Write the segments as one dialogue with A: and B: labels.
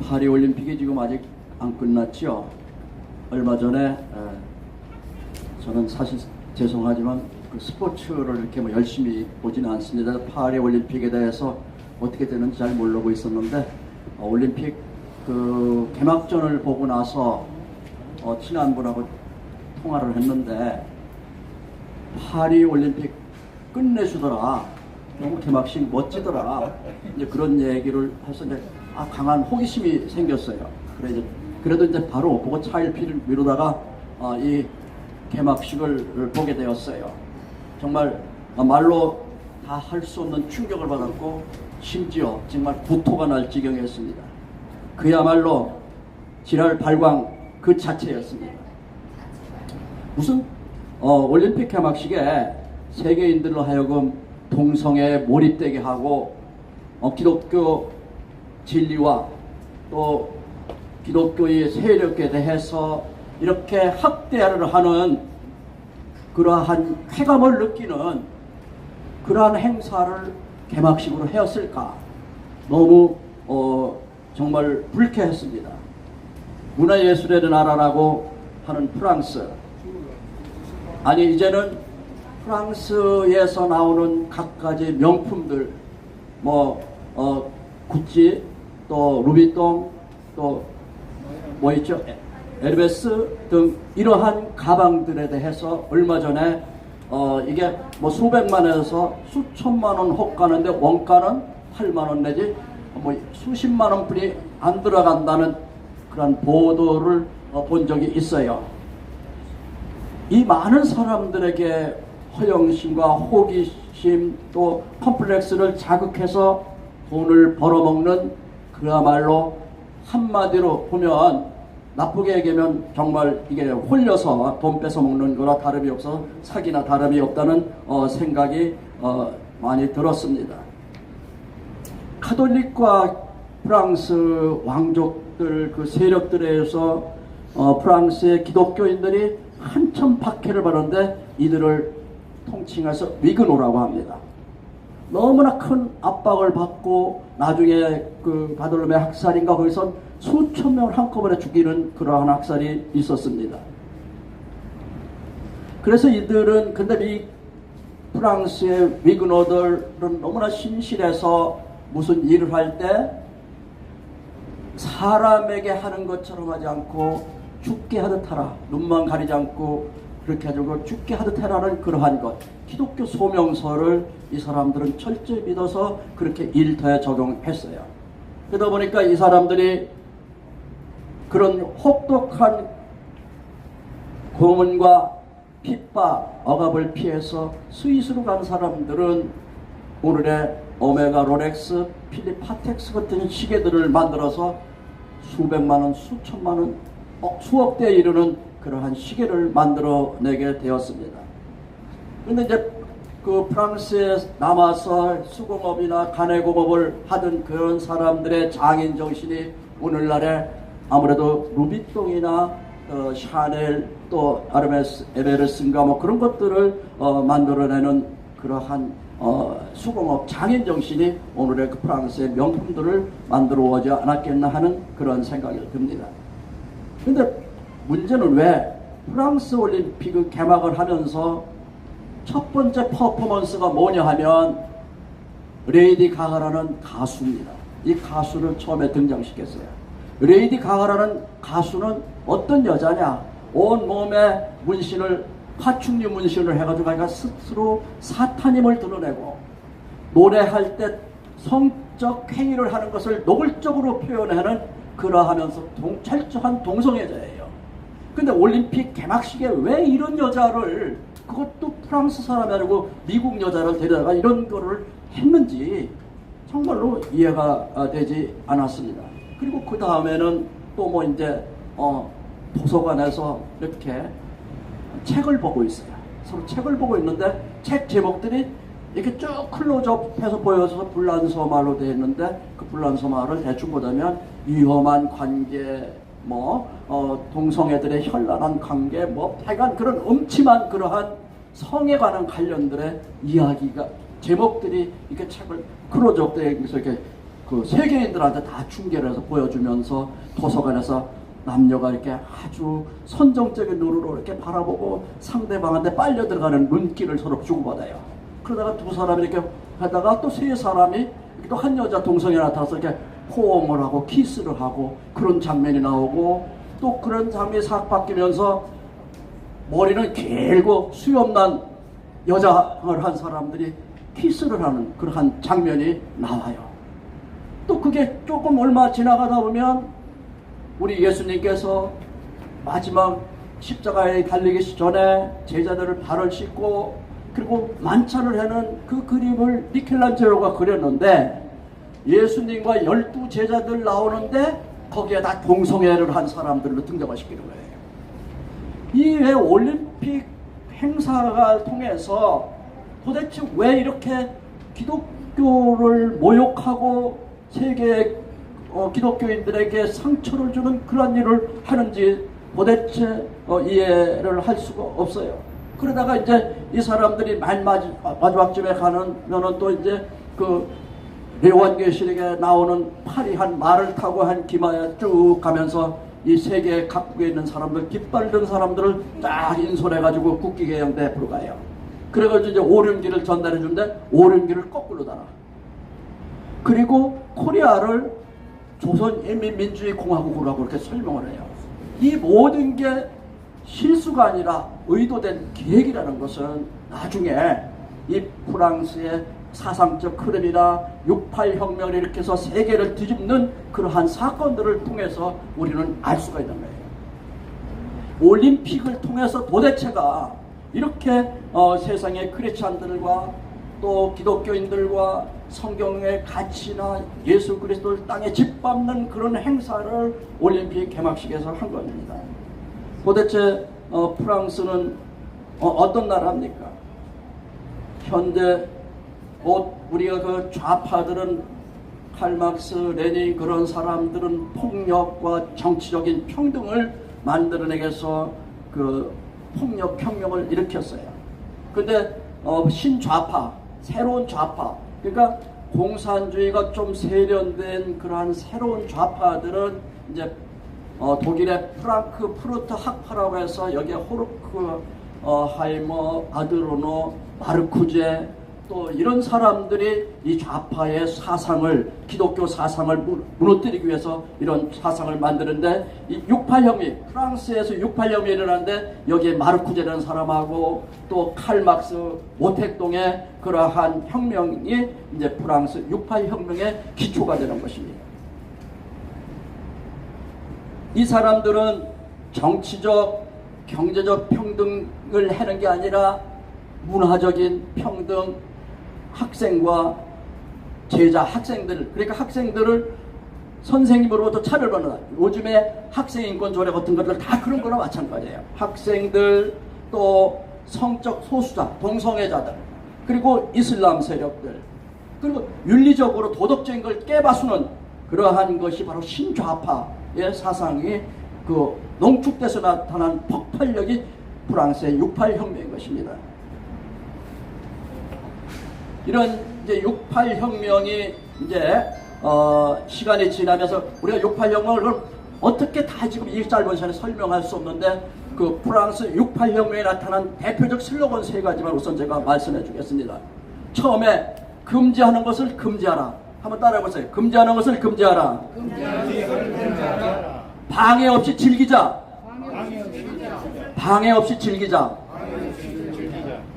A: 파리올림픽이 지금 아직 안 끝났죠. 얼마 전에 저는 사실 죄송하지만 그 스포츠를 이렇게 뭐 열심히 보지는 않습니다. 파리올림픽에 대해서 어떻게 되는지 잘 모르고 있었는데 올림픽 그 개막전을 보고 나서 친한 분하고 통화를 했는데 파리올림픽 끝내주더라. 너무 개막식 멋지더라. 이제 그런 얘기를 해서 이제 강한 호기심이 생겼어요. 그래도 이제 바로 보고 차일피일 미루다가 이 개막식을 보게 되었어요. 정말 말로 다 할 수 없는 충격을 받았고 심지어 정말 구토가 날 지경이었습니다. 그야말로 지랄 발광 그 자체였습니다. 무슨 올림픽 개막식에 세계인들로 하여금 동성애에 몰입되게 하고 기독교 진리와 또 기독교의 세력에 대해서 이렇게 학대를 하는 그러한 쾌감을 느끼는 그러한 행사를 개막식으로 하였을까? 너무 정말 불쾌했습니다. 문화예술의 나라라고 하는 프랑스, 아니 이제는 프랑스에서 나오는 갖가지 명품들 구찌 또 루비통 또 뭐 있죠? 에르메스 등 이러한 가방들에 대해서 얼마 전에 이게 뭐 수백만에서 수천만 원 혹 가는데 원가는 8만 원 내지 뭐 수십만 원 뿐이 안 들어간다는 그런 보도를 본 적이 있어요. 이 많은 사람들에게 허영심과 호기심 또 컴플렉스를 자극해서 돈을 벌어먹는 그야말로 한마디로 보면 나쁘게 얘기하면 정말 이게 홀려서 돈 뺏어먹는 거나 다름이 없어서 사기나 다름이 없다는 생각이 많이 들었습니다. 카톨릭과 프랑스 왕족들 그 세력들에 의해서 프랑스의 기독교인들이 한참 박해를 받았는데 이들을 통칭해서 위그노라고 합니다. 너무나 큰 압박을 받고 나중에 그 바돌로메 학살인가 거기서 수천 명을 한꺼번에 죽이는 그러한 학살이 있었습니다. 그래서 이들은 근데 이 프랑스의 위그노들은 너무나 신실해서 무슨 일을 할 때 사람에게 하는 것처럼 하지 않고 죽게 하듯 하라. 눈만 가리지 않고 그렇게 해주고 죽게 하듯 해라는 그러한 것. 기독교 소명서를 이 사람들은 철저히 믿어서 그렇게 일터에 적용했어요. 그러다 보니까 이 사람들이 그런 혹독한 고문과 핍박, 억압을 피해서 스위스로 간 사람들은 오늘의 오메가 롤렉스, 필립 파텍스 같은 시계들을 만들어서 수백만 원, 수천만 원, 수억 대에 이르는 그러한 시계를 만들어내게 되었습니다. 그런데 이제 그 프랑스에 남아서 수공업이나 가내공업을 하던 그런 사람들의 장인 정신이 오늘날에 아무래도 루비통이나 샤넬 또 아르메스, 에베레스인가 뭐 그런 것들을 만들어내는 그러한 수공업 장인 정신이 오늘의 그 프랑스의 명품들을 만들어 오지 않았겠나 하는 그런 생각이 듭니다. 그런데 문제는 왜 프랑스 올림픽을 개막을 하면서 첫 번째 퍼포먼스가 뭐냐 하면 레이디 가가라는 가수입니다. 이 가수를 처음에 등장시켰어요. 레이디 가가라는 가수는 어떤 여자냐? 온몸에 문신을 파충류 문신을 해가지고 자기가 스스로 사탄임을 드러내고 노래할 때 성적 행위를 하는 것을 노골적으로 표현하는 그러하면서 철저한 동성애자예요. 근데 올림픽 개막식에 왜 이런 여자를, 그것도 프랑스 사람이 아니고 미국 여자를 데려다가 이런 거를 했는지 정말로 이해가 되지 않았습니다. 그리고 그 다음에는 또 뭐 이제 도서관에서 이렇게 책을 보고 있어요. 서로 책을 보고 있는데 책 제목들이 이렇게 쭉 클로즈업해서 보여서 불란서 말로 되어 있는데 그 불란서 말을 대충 보자면 위험한 관계, 동성애들의 현란한 관계, 하여간 그런 음침한 그러한 성에 관한 관련들의 이야기가 제목들이 이렇게 책을 클로즈업돼서 이렇게 그 세계인들한테 다 중계를 해서 보여주면서 도서관에서 남녀가 이렇게 아주 선정적인 눈으로 이렇게 바라보고 상대방한테 빨려 들어가는 눈길을 서로 주고받아요. 그러다가 두 사람이 이렇게 하다가 또 세 사람이 또 한 여자 동성이 나타나서 이렇게 포옹을 하고 키스를 하고 그런 장면이 나오고, 또 그런 장면이 싹 바뀌면서 머리는 길고 수염난 여자를 한 사람들이 키스를 하는 그러한 장면이 나와요. 또 그게 조금 얼마 지나가다 보면 우리 예수님께서 마지막 십자가에 달리기 전에 제자들을 발을 씻고 그리고 만찬을 하는 그 그림을 미켈란젤로가 그렸는데, 예수님과 12 제자들 나오는데 거기에 다 동성애를 한 사람들로 등장을 시키는 거예요. 이 올림픽 행사를 통해서 도대체 왜 이렇게 기독교를 모욕하고 세계 기독교인들에게 상처를 주는 그런 일을 하는지 도대체 이해를 할 수가 없어요. 그러다가 이제 이 사람들이 마지막쯤에 가면은 또 이제 그 요한계시록에 나오는 파리한 말을 타고 한 기마에 쭉 가면서 이 세계 각국에 있는 사람들, 깃발 든 사람들을 딱 인솔해가지고 국기계양대 앞으로 가요. 그래가지고 이제 오륜기를 전달해 주는데 오륜기를 거꾸로 달아. 그리고 코리아를 조선인민민주주의공화국으로 하고 이렇게 설명을 해요. 이 모든 게 실수가 아니라 의도된 계획이라는 것은 나중에 이 프랑스의 사상적 흐름이나 68 혁명을 일으켜서 세계를 뒤집는 그러한 사건들을 통해서 우리는 알 수가 있는 거예요. 올림픽을 통해서 도대체가 이렇게 세상의 크리스찬들과 또 기독교인들과 성경의 가치나 예수 그리스도를 땅에 짓밟는 그런 행사를 올림픽 개막식에서 한 겁니다. 도대체 프랑스는 어떤 나라입니까? 현대 우리가 그 좌파들은 칼막스, 레닌 그런 사람들은 폭력과 정치적인 평등을 만들어내기 위해서 그 폭력 혁명을 일으켰어요. 근데 신좌파, 새로운 좌파, 그러니까 공산주의가 좀 세련된 그러한 새로운 좌파들은 이제 독일의 프랑크푸르트 학파라고 해서 여기에 호르크 하이머, 아드로노, 마르쿠제 또 이런 사람들이 이 좌파의 사상을, 기독교 사상을 무너뜨리기 위해서 이런 사상을 만드는데, 이 68혁명, 프랑스에서 68혁명이 일어났는데 여기에 마르쿠제라는 사람하고 또 칼막스, 모택동의 그러한 혁명이 이제 프랑스 68혁명의 기초가 되는 것입니다. 이 사람들은 정치적, 경제적 평등을 하는 게 아니라 문화적인 평등, 학생과 제자, 학생들, 그러니까 학생들을 선생님으로부터 차별받는, 요즘에 학생인권 조례 같은 것들 다 그런 거나 마찬가지예요. 학생들, 또 성적 소수자, 동성애자들, 그리고 이슬람 세력들, 그리고 윤리적으로 도덕적인 걸 깨바수는 그러한 것이 바로 신좌파의 사상이 그 농축돼서 나타난 폭발력이 프랑스의 68혁명인 것입니다. 이런 이제 68혁명이 이제 시간이 지나면서 우리가 68혁명을 어떻게 다 지금 이 짧은 시간에 설명할 수 없는데, 그 프랑스 68혁명에 나타난 대표적 슬로건 세 가지만 우선 제가 말씀해 주겠습니다. 처음에 금지하는 것을 금지하라. 한번 따라해 보세요. 금지하는 것을 금지하라. 방해 없이 즐기자. 방해 없이 즐기자.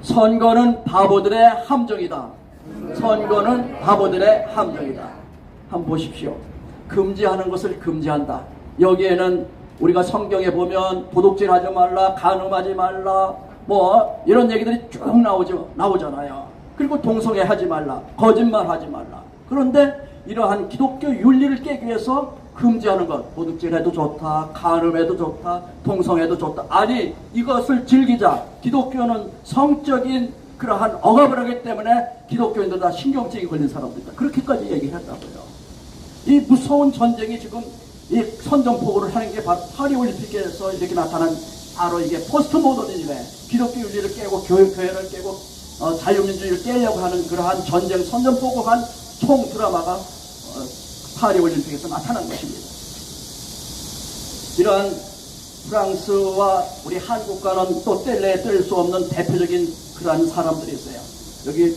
A: 선거는 바보들의 함정이다. 선거는 바보들의 함정이다. 한번 보십시오. 금지하는 것을 금지한다. 여기에는 우리가 성경에 보면 도둑질 하지 말라, 간음하지 말라, 뭐 이런 얘기들이 쭉 나오잖아요. 그리고 동성애 하지 말라, 거짓말 하지 말라. 그런데 이러한 기독교 윤리를 깨기 위해서 금지하는 것, 도둑질해도 좋다, 간음해도 좋다, 동성애도 좋다. 아니, 이것을 즐기자. 기독교는 성적인 그러한 억압을 하기 때문에 기독교인들 다 신경증이 걸린 사람들이다. 그렇게까지 얘기했다고요. 이 무서운 전쟁이 지금 이 선전포고를 하는 게 바로 파리올림픽에서 이렇게 나타난 바로 이게 포스트 모더니즘에 기독교 윤리를 깨고 교회를 깨고 자유민주주의를 깨려고 하는 그러한 전쟁 선전포고한 총 드라마가 파리올림픽에서 나타난 것입니다. 이러한 프랑스와 우리 한국과는 또 뗄래야 뗄 수 없는 대표적인 그러한 사람들이 있어요. 여기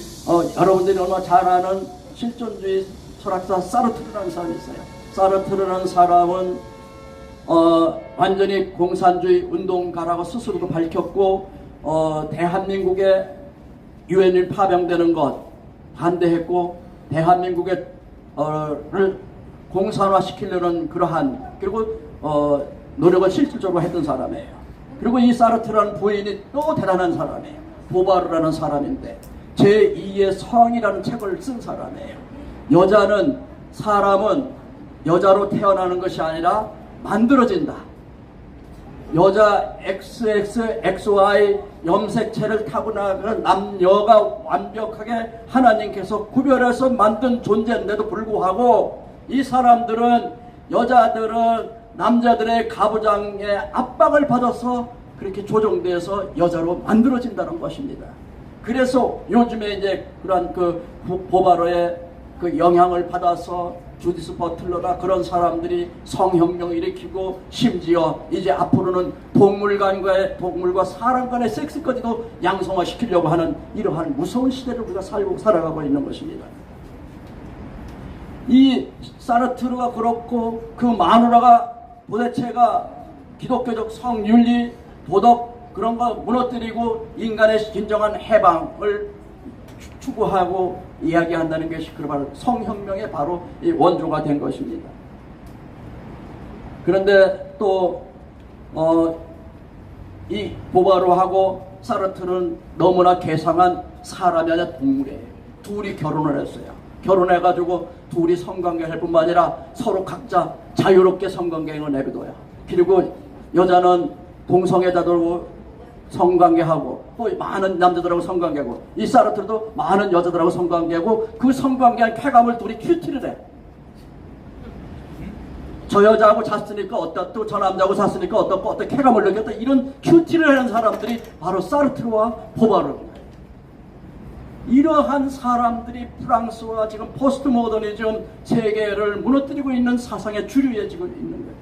A: 여러분들이 너무 잘 아는 실존주의 철학자 사르트르라는 사람이 있어요. 사르트르라는 사람은 완전히 공산주의 운동가라고 스스로도 밝혔고 대한민국의 유엔이 파병되는 것 반대했고 대한민국의 를 공산화시키려는 그러한 그리고 노력을 실질적으로 했던 사람이에요. 그리고 이 사르트르라는 부인이 또 대단한 사람이에요. 보바르라는 사람인데 제2의 성이라는 책을 쓴 사람이에요. 사람은 여자로 태어나는 것이 아니라 만들어진다. 여자 XX, XY 염색체를 타고나는 남녀가 완벽하게 하나님께서 구별해서 만든 존재인데도 불구하고 이 사람들은 여자들은 남자들의 가부장의 압박을 받아서 그렇게 조종돼서 여자로 만들어진다는 것입니다. 그래서 요즘에 이제 그런 보바로의 그 영향을 받아서 주디스 버틀러나 그런 사람들이 성혁명을 일으키고 심지어 이제 앞으로는 동물과 사람 간의 섹스까지도 양성화시키려고 하는 이러한 무서운 시대를 우리가 살아가고 있는 것입니다. 이 사르트르가 그렇고 그 마누라가 도대체가 기독교적 성윤리 도덕 그런 거 무너뜨리고 인간의 진정한 해방을 추구하고 이야기한다는 것이 바로 성혁명의 바로 이 원조가 된 것입니다. 그런데 또 이 보바로하고 사르트르는 너무나 괴상한 사람이 아니라 동물이에요. 둘이 결혼을 했어요. 결혼해가지고 둘이 성관계할 뿐만 아니라 서로 각자 자유롭게 성관계를 내비둬요. 그리고 여자는 동성애자들하고 성관계하고 또 많은 남자들하고 성관계하고 이 사르트르도 많은 여자들하고 성관계하고 그 성관계한 쾌감을 둘이 큐티를 해. 저 여자하고 잤으니까 어떻고 저 남자하고 잤으니까 어떻고 어떤 쾌감을 느꼈다. 이런 큐티를 하는 사람들이 바로 사르트르와 보바르입니다. 이러한 사람들이 프랑스와 지금 포스트 모더니즘 세계를 무너뜨리고 있는 사상의 주류에 지금 있는 거예요.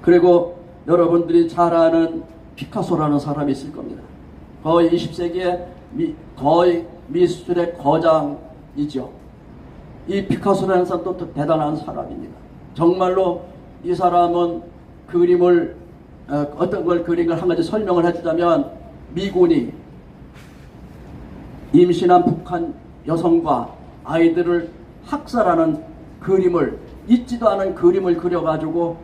A: 그리고 여러분들이 잘 아는 피카소라는 사람이 있을 겁니다. 거의 20세기에 거의 미술의 거장이죠. 이 피카소라는 사람도 또 대단한 사람입니다. 정말로 이 사람은 그림을 어떤 걸 그린 걸 한 가지 설명을 해주자면 미군이 임신한 북한 여성과 아이들을 학살하는 그림을 잊지도 않은 그림을 그려가지고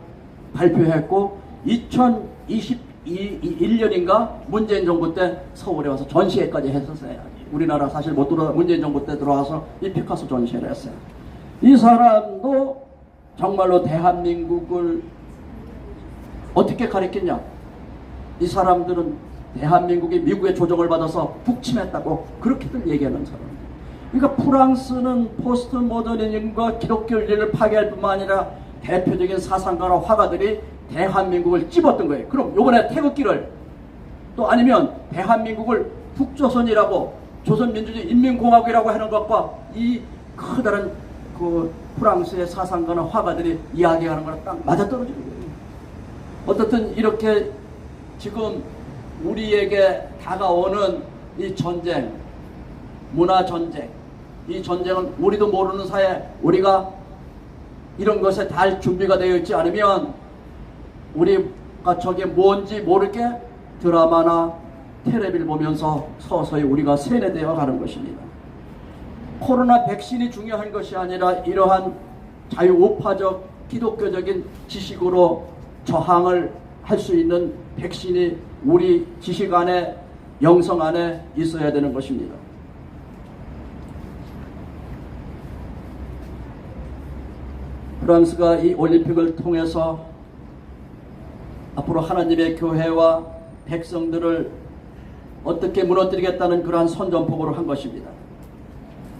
A: 발표했고 2021년인가 문재인 정부 때 서울에 와서 전시회까지 했었어요. 우리나라 사실 못 들어와 문재인 정부 때 들어와서 이 피카소 전시회를 했어요. 이 사람도 정말로 대한민국을 어떻게 가리켰냐? 이 사람들은 대한민국이 미국의 조정을 받아서 북침했다고 그렇게들 얘기하는 사람들. 그러니까 프랑스는 포스트 모더니즘과 기독교를 파괴할 뿐만 아니라 대표적인 사상가나 화가들이 대한민국을 찝었던 거예요. 그럼 요번에 태극기를 또 아니면 대한민국을 북조선이라고 조선민주주의 인민공화국이라고 하는 것과 이 커다란 그 프랑스의 사상가나 화가들이 이야기하는 거랑 딱 맞아떨어지는 거예요. 어떻든 이렇게 지금 우리에게 다가오는 이 전쟁, 문화전쟁, 이 전쟁은 우리도 모르는 사이에 우리가 이런 것에 다 준비가 되어 있지 않으면 우리가 저게 뭔지 모르게 드라마나 텔레비를 보면서 서서히 우리가 세뇌되어 가는 것입니다. 코로나 백신이 중요한 것이 아니라 이러한 자유우파적 기독교적인 지식으로 저항을 할 수 있는 백신이 우리 지식 안에 영성 안에 있어야 되는 것입니다. 프랑스가 이 올림픽을 통해서 앞으로 하나님의 교회와 백성들을 어떻게 무너뜨리겠다는 그러한 선전포고를 한 것입니다.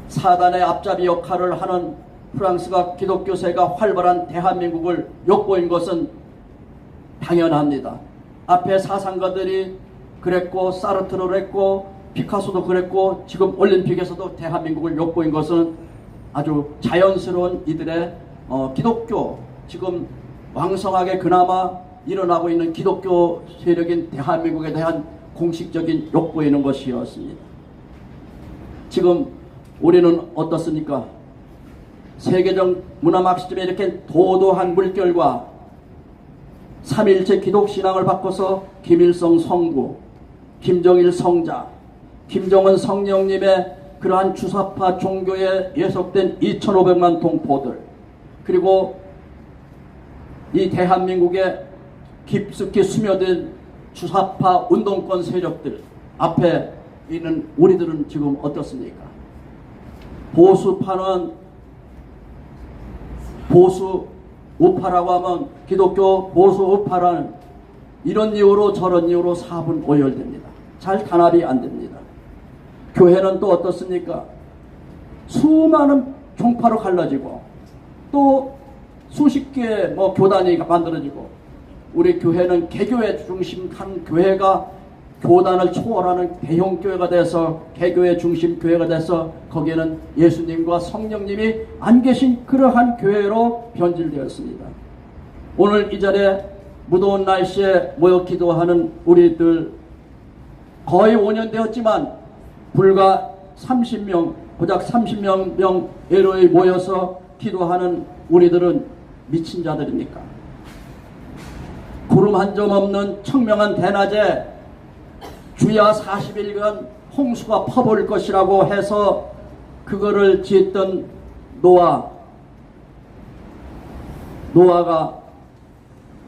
A: 사단의 앞잡이 역할을 하는 프랑스가 기독교세가 활발한 대한민국을 욕보인 것은 당연합니다. 앞에 사상가들이 그랬고 사르트르를 했고 피카소도 그랬고 지금 올림픽에서도 대한민국을 욕보인 것은 아주 자연스러운 이들의 기독교, 지금 왕성하게 그나마 일어나고 있는 기독교 세력인 대한민국에 대한 공식적인 욕보이는 것이었습니다. 지금 우리는 어떻습니까? 세계적 문화막시즘에 이렇게 도도한 물결과 삼일체 기독신앙을 바꿔서 김일성 성부, 김정일 성자, 김정은 성령님의 그러한 주사파 종교에 예속된 2,500만 동포들, 그리고 이 대한민국에 깊숙이 스며든 주사파 운동권 세력들 앞에 있는 우리들은 지금 어떻습니까? 보수파는 보수 우파라고 하면 기독교 보수 우파라는 이런 이유로 저런 이유로 사분 오열됩니다. 잘 단합이 안 됩니다. 교회는 또 어떻습니까? 수많은 종파로 갈라지고 또 수십 개의 교단이 만들어지고, 우리 교회는 개교회 중심한 교회가 교단을 초월하는 대형 교회가 돼서 개교회 중심 교회가 돼서 거기에는 예수님과 성령님이 안 계신 그러한 교회로 변질되었습니다. 오늘 이 자리에 무더운 날씨에 모여 기도하는 우리들 거의 5년 되었지만 불과 30명, 고작 30명 에로에 모여서 기도하는 우리들은 미친 자들입니까? 구름 한 점 없는 청명한 대낮에 주야 40일간 홍수가 퍼볼 것이라고 해서 그거를 지었던 노아가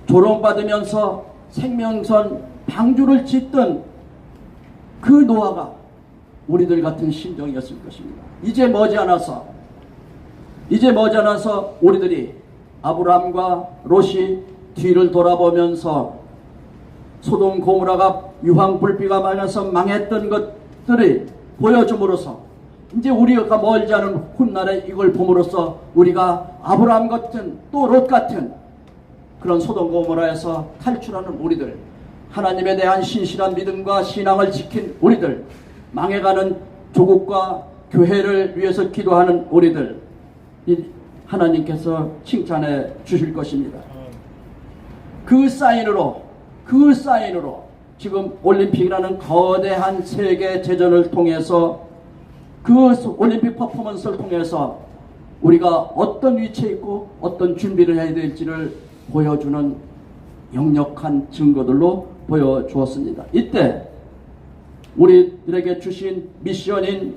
A: 조롱받으면서 생명선 방주를 짓던 그 노아가 우리들 같은 심정이었을 것입니다. 이제 머지않아서 우리들이 아브라함과 롯이 뒤를 돌아보면서 소돔 고모라가 유황불비가 많아서 망했던 것들을 보여줌으로써 이제 우리가 멀지 않은 훗날에 이걸 봄으로써 우리가 아브라함 같은 또 롯 같은 그런 소돔 고모라에서 탈출하는 우리들, 하나님에 대한 신실한 믿음과 신앙을 지킨 우리들, 망해가는 조국과 교회를 위해서 기도하는 우리들, 하나님께서 칭찬해 주실 것입니다. 그 사인으로 지금 올림픽이라는 거대한 세계 제전을 통해서 그 올림픽 퍼포먼스를 통해서 우리가 어떤 위치에 있고 어떤 준비를 해야 될지를 보여주는 역력한 증거들로 보여주었습니다. 이때 우리들에게 주신 미션인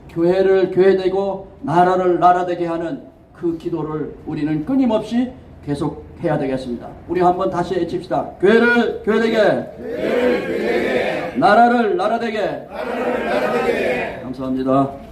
A: 교회를 교회되고 나라를 나라되게 하는 그 기도를 우리는 끊임없이 계속해야 되겠습니다. 우리 한번 다시 외칩시다. 교회를 교회되게, 나라를 나라되게. 감사합니다.